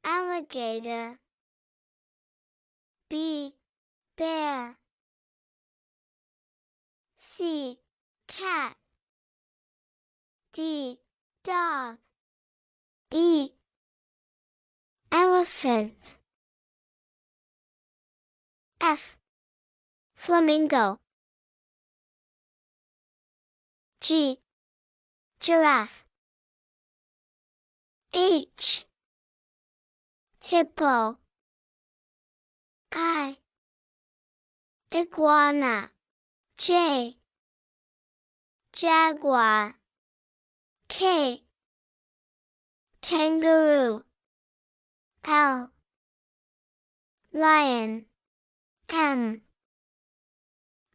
alligator. B, bear. C, cat. D, dog. E, elephant. F, flamingo. G, giraffe. H, hippo. I, iguana. J, jaguar. K, kangaroo. L, lion. M,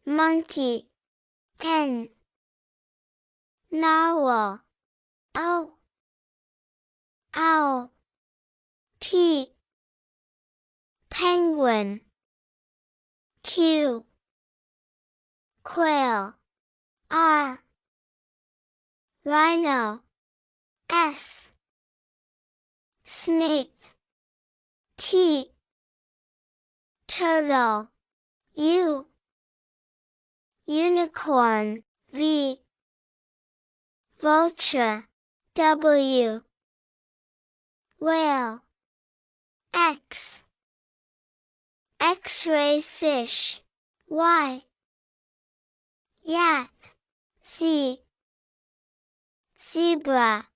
monkey. N, narwhal. O, owl. P, penguin. Q, quail. R, rhino. S, snake. T, turtle. U, unicorn. V, vulture. W, whale. X, X-ray fish. Y, yak. Z, zebra.